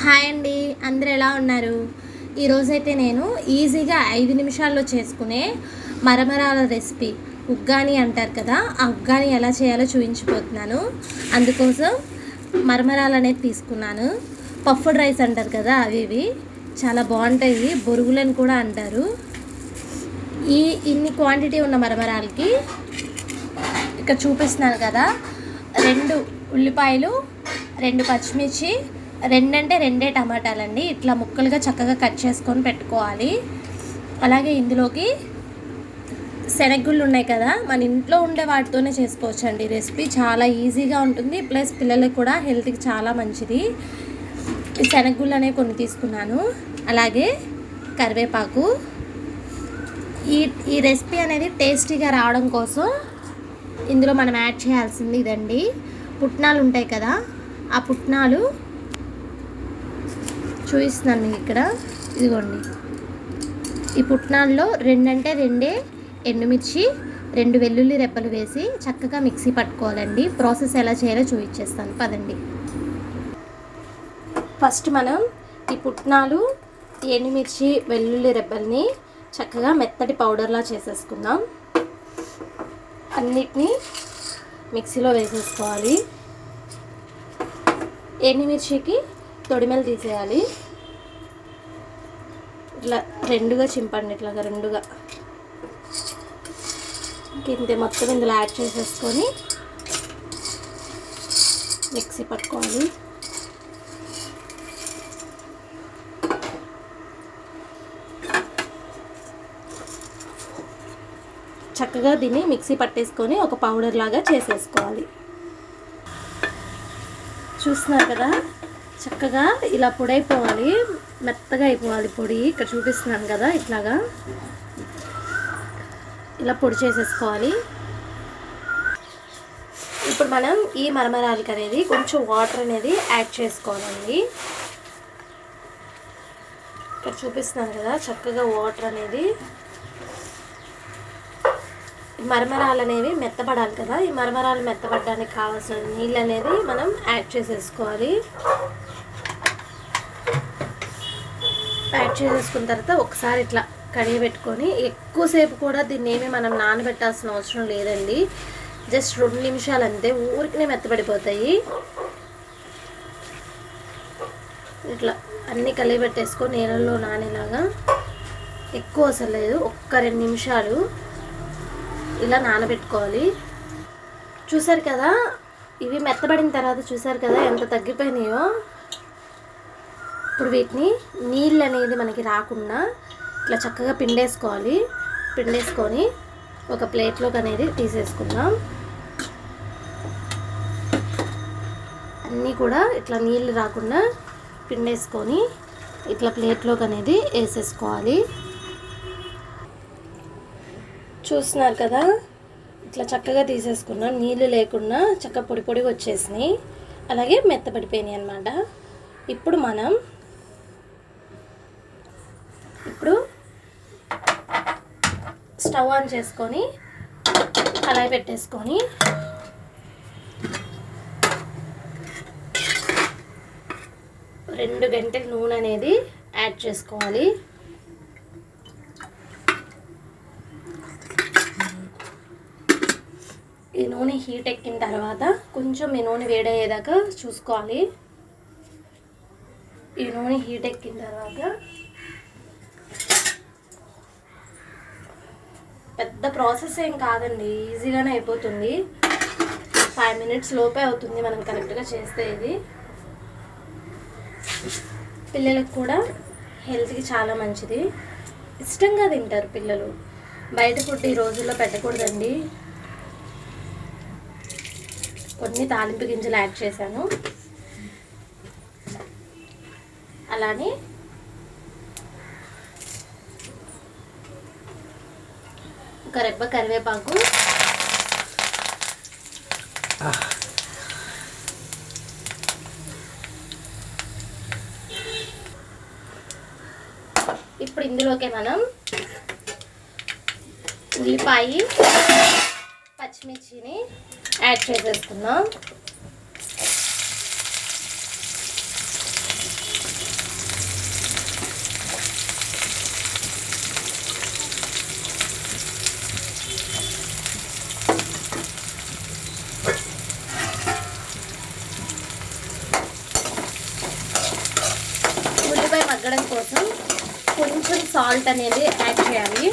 Hi అండి, అందరు ఎలా ఉన్నారు? ఈరోజైతే నేను ఈజీగా 5 నిమిషాల్లో చేసుకునే మరమరాల రెసిపీ ఉగ్గాని అంటారు కదా, ఆ ఉగ్గాని ఎలా చేయాలో చూపించిపోతున్నాను. అందుకోసం మరమరాలు అనేది తీసుకున్నాను. పఫ్డ్ రైస్ అంటారు కదా, అవి చాలా బాగుంటాయి. బొరుగులని కూడా అంటారు. ఇన్ని క్వాంటిటీ ఉన్న మరమరాలకి ఇక్కడ చూపిస్తున్నాను కదా, 2 ఉల్లిపాయలు, 2 పచ్చిమిర్చి, 2 అంటే 2 టమాటాలండి. ఇట్లా ముక్కలుగా చక్కగా కట్ చేసుకొని పెట్టుకోవాలి. అలాగే ఇందులోకి శనగగుళ్ళు ఉన్నాయి కదా, మన ఇంట్లో ఉండే వాటితోనే చేసుకోవచ్చండి. రెసిపీ చాలా ఈజీగా ఉంటుంది, ప్లస్ పిల్లలకు కూడా హెల్త్కి చాలా మంచిది. ఈ శనగగుళ్ళు అనేవి కొన్ని తీసుకున్నాను. అలాగే కరివేపాకు. ఈ రెసిపీ అనేది టేస్టీగా రావడం కోసం ఇందులో మనం యాడ్ చేయాల్సింది ఇదండి, పుట్నాలు ఉంటాయి కదా, ఆ పుట్నాలు చూపిస్తున్నాను మీకు ఇక్కడ. ఇదిగోండి, ఈ పుట్నాల్లో 2 అంటే 2 ఎండుమిర్చి, 2 వెల్లుల్లి రెబ్బలు వేసి చక్కగా మిక్సీ పట్టుకోవాలండి. ప్రాసెస్ ఎలా చేయాలో చూపించేస్తాను పదండి. ఫస్ట్ మనం ఈ పుట్నాలు, ఎండుమిర్చి, వెల్లుల్లి రెబ్బల్ని చక్కగా మెత్తటి పౌడర్లా చేసేసుకుందాం. అన్నిటినీ మిక్సీలో వేసేసుకోవాలి. ఎండుమిర్చికి తొడిమెలు తీసేయాలి. ఇట్లా 2గా చింపండి, ఇట్లాగా 2గా. ఇంతే, మొత్తం ఇందులో యాడ్ చేసేసుకొని మిక్సీ పట్టుకోవాలి. చక్కగా దీన్ని మిక్సీ పట్టేసుకొని ఒక పౌడర్ లాగా చేసేసుకోవాలి. చూస్తున్నారు కదా, చక్కగా ఇలా పొడి అయిపోవాలి, మెత్తగా అయిపోవాలి పొడి. ఇక్కడ చూపిస్తున్నాను కదా, ఇట్లాగా ఇలా పొడి చేసేసుకోవాలి. ఇప్పుడు మనం ఈ మరమరాలకి అనేది కొంచెం వాటర్ అనేది యాడ్ చేసుకోవాలండి. ఇక్కడ చూపిస్తున్నాను కదా, చక్కగా వాటర్ అనేది, మరమరాలు అనేవి మెత్తపడాలి కదా, ఈ మరమరాలు మెత్తపడడానికి కావాల్సిన నీళ్ళు అనేది మనం యాడ్ చేసేసుకోవాలి. యాడ్ చేసేసుకున్న తర్వాత ఒకసారి ఇట్లా కడిగి పెట్టుకొని, ఎక్కువసేపు కూడా దీన్ని ఏమి మనం నానబెట్టాల్సిన అవసరం లేదండి. జస్ట్ 2 నిమిషాలు అంతే, ఊరికనే మెత్తపడిపోతాయి. ఇట్లా అన్నీ కలిగి పెట్టేసుకొని నీళ్ళల్లో నానేలాగా, ఎక్కువ అసలు లేదు, ఒక్క 2 నిమిషాలు ఇలా నానబెట్టుకోవాలి. చూసారు కదా, ఇవి మెత్తబడిన తర్వాత చూసారు కదా ఎంత తగ్గిపోయినాయో. ఇప్పుడు వీటిని నీళ్ళు అనేది మనకి రాకుండా ఇట్లా చక్కగా పిండేసుకోవాలి. పిండేసుకొని ఒక ప్లేట్లోకి అనేది తీసేసుకుందాం. అన్నీ కూడా ఇట్లా నీళ్ళు రాకుండా పిండేసుకొని ఇట్లా ప్లేట్లోకి అనేది వేసేసుకోవాలి. చూస్తున్నారు కదా, ఇట్లా చక్కగా తీసేసుకున్నాం, నీళ్ళు లేకుండా చక్కగా పొడి పొడిగా వచ్చేసినాయి, అలాగే మెత్తపడిపోయినాయి అన్నమాట. ఇప్పుడు మనం స్టవ్ ఆన్ చేసుకొని కళాయి పెట్టేసుకొని రెండు గంటల నూనె అనేది యాడ్ చేసుకోవాలి. ఈ నూనె హీట్ ఎక్కిన తర్వాత కొంచెం ఈ నూనె వేడయ్యేదాకా చూసుకోవాలి. ఈ నూనె హీట్ ఎక్కిన తర్వాత పెద్ద ప్రాసెస్ ఏం కాదండి, ఈజీగానే అయిపోతుంది. 5 మినిట్స్ లోపే అవుతుంది మనం కరెక్ట్గా చేస్తే. ఇది పిల్లలకు కూడా హెల్త్కి చాలా మంచిది, ఇష్టంగా తింటారు పిల్లలు. బయట ఫుడ్ ఈ రోజుల్లో పెట్టకూడదండి. కొన్ని తాలింపు గింజలు యాడ్ చేశాను, అలానే ఒక రెబ్బ కరివేపాకు, ఇప్పుడు ఇందులోకి మనం ఉల్లిపాయ, పచ్చిమిర్చిని యాడ్ చేసేసుకుందాం. మగ్గడం కోసం కొంచెం సాల్ట్ అనేది యాడ్ చేయాలి.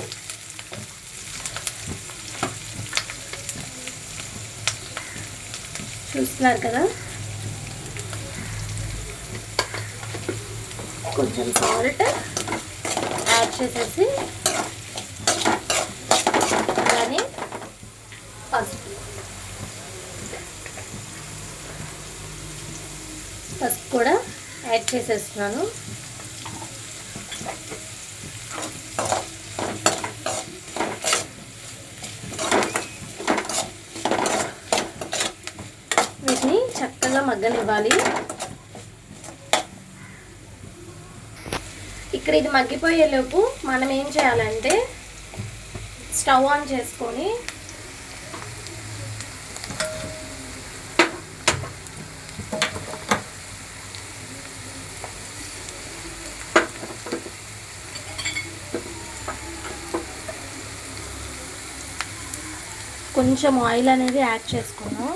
చూస్తున్నారు కదా, కొంచెం సాల్ట్ యాడ్ చేసేసి అలానే పసుపు కూడా యాడ్ చేసేస్తున్నాను. వీటిని చక్కగా మగ్గనివ్వాలి. ఇక్కడ ఇది మగ్గిపోయేలోపు మనం ఏం చేయాలంటే స్టవ్ ఆన్ చేసుకొని కొంచెం ఆయిల్ అనేది యాడ్ చేసుకున్నాం.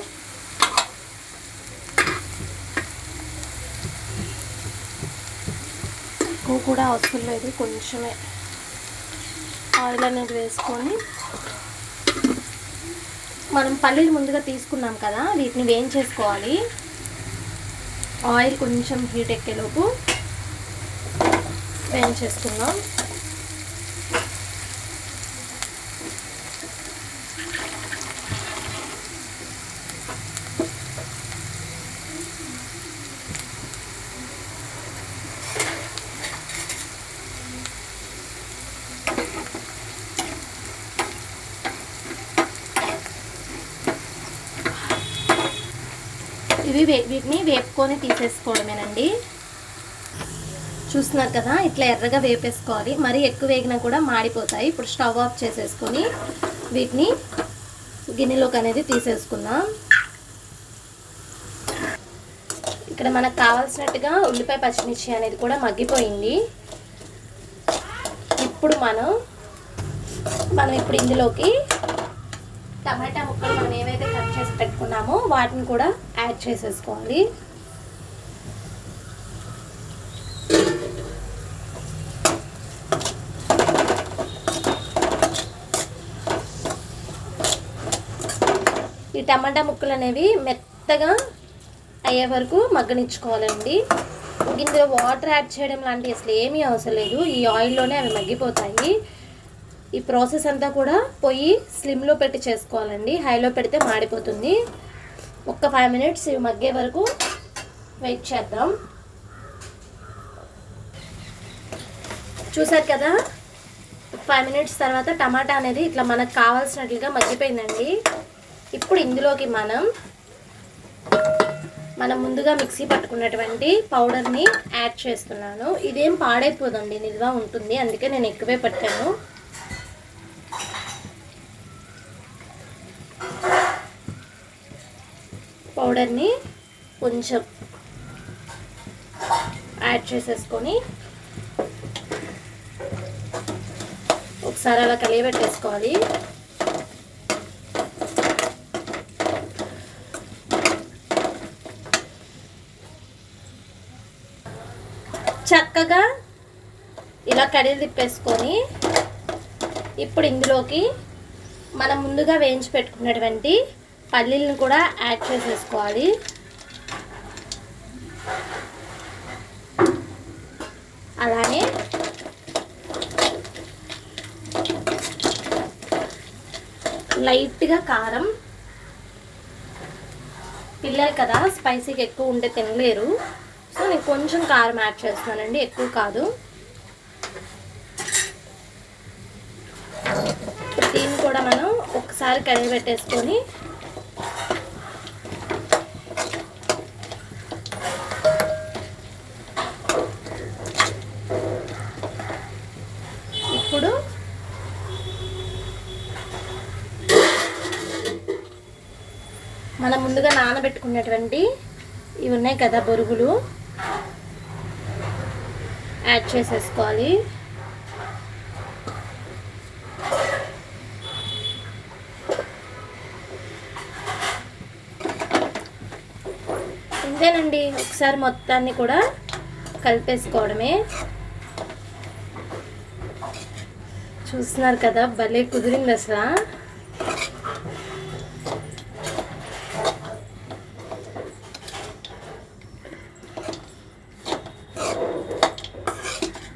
ఎక్కువ కూడా అవసరం లేదు, కొంచెమే ఆయిల్ అనేది వేసుకొని మనం పల్లీలు ముందుగా తీసుకున్నాం కదా, వీటిని వేయించేసుకోవాలి. ఆయిల్ కొంచెం హీట్ ఎక్కేలోపు వేయించేసుకుందాం. వీటిని వేపుకొని తీసేసుకోవడమేనండి. చూస్తున్నారు కదా, ఇట్లా ఎర్రగా వేపేసుకోవాలి. మరీ ఎక్కువ వేగినా కూడా మాడిపోతాయి. ఇప్పుడు స్టవ్ ఆఫ్ చేసేసుకొని వీటిని గిన్నెలోకి అనేది తీసేసుకుందాం. ఇక్కడ మనకు కావాల్సినట్టుగా ఉల్లిపాయ పచ్చిమిర్చి అనేది కూడా మగ్గిపోయింది. ఇప్పుడు మనం ఇప్పుడు ఇందులోకి టమాటా ముక్కలు మనం ఏవైతే కట్ చేసి పెట్టుకున్నామో వాటిని కూడా యాడ్ చేసేసుకోవాలి. ఈ టమాటా ముక్కలు అనేవి మెత్తగా అయ్యే వరకు మగ్గనిచ్చుకోవాలండి. ఇందులో వాటర్ యాడ్ చేయడం లాంటివి అసలు ఏమీ అవసరం లేదు. ఈ ఆయిల్లోనే అవి మగ్గిపోతాయి. ఈ ప్రాసెస్ అంతా కూడా పొయ్యి స్లిమ్లో పెట్టి చేసుకోవాలండి. హైలో పెడితే మాడిపోతుంది. ఒక్క 5 మినిట్స్ ఇవి మగ్గే వరకు వెయిట్ చేద్దాం. చూసారు కదా, 5 మినిట్స్ తర్వాత టమాటా అనేది ఇట్లా మనకు కావాల్సినట్లుగా మగ్గిపోయిందండి. ఇప్పుడు ఇందులోకి మనం ముందుగా మిక్సీ పట్టుకున్నటువంటి పౌడర్ని యాడ్ చేస్తున్నాను. ఇదేం పాడైపోదండి, నిల్వ ఉంటుంది. అందుకే నేను ఎక్కువే పట్టాను. పౌడర్ని కొంచెం యాడ్ చేసేసుకొని ఒకసారి అలా కలియబెట్టేసుకోవాలి. చక్కగా ఇలా కడిగి తిప్పేసుకొని ఇప్పుడు ఇందులోకి మనం ముందుగా వేయించి పెట్టుకున్నటువంటి పల్లీలను కూడా యాడ్ చేసేసుకోవాలి. అలానే లైట్గా కారం, పిల్లలు కదా స్పైసీగా ఎక్కువ ఉంటే తినలేరు, సో నేను కొంచెం కారం యాడ్ చేస్తున్నానండి, ఎక్కువ కాదు. దీన్ని కూడా మనం ఒకసారి కడిగి పెట్టేసుకొని ఇప్పుడు మనం ముందుగా నానబెట్టుకున్నటువంటి ఇవి ఉన్నాయి కదా బొరుగులు, యాడ్ చేసేసుకోవాలి. ఇంతేనండి, ఒకసారి మొత్తాన్ని కూడా కలిపేసుకోవడమే. చూస్తున్నారు కదా, భలే కుదిరింది అసలు.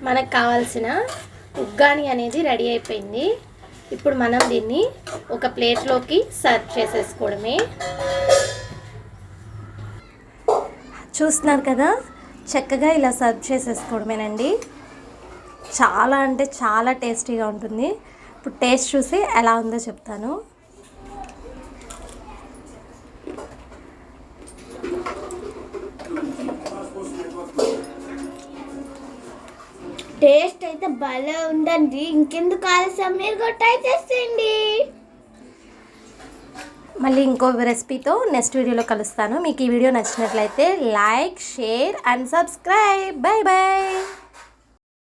మనకు కావాల్సిన ఉగ్గాని అనేది రెడీ అయిపోయింది. ఇప్పుడు మనం దీన్ని ఒక ప్లేట్లోకి సర్వ్ చేసేసుకోవడమే. చూస్తున్నారు కదా, చక్కగా ఇలా సర్వ్ చేసేసుకోవడమేనండి. చాలా అంటే చాలా టేస్టీగా ఉంటుంది. ఇప్పుడు టేస్ట్ చూసి ఎలా ఉందో చెప్తాను. టేస్ట్ అయితే భలే ఉందండి. ఇంకెందుకు ఆలస్యం, మీరు కూడా ట్రై చేసేయండి. మళ్ళీ ఇంకో రెసిపీతో నెక్స్ట్ వీడియోలో కలుస్తాను. మీకు ఈ వీడియో నచ్చినట్లయితే like, share and subscribe. Bye bye.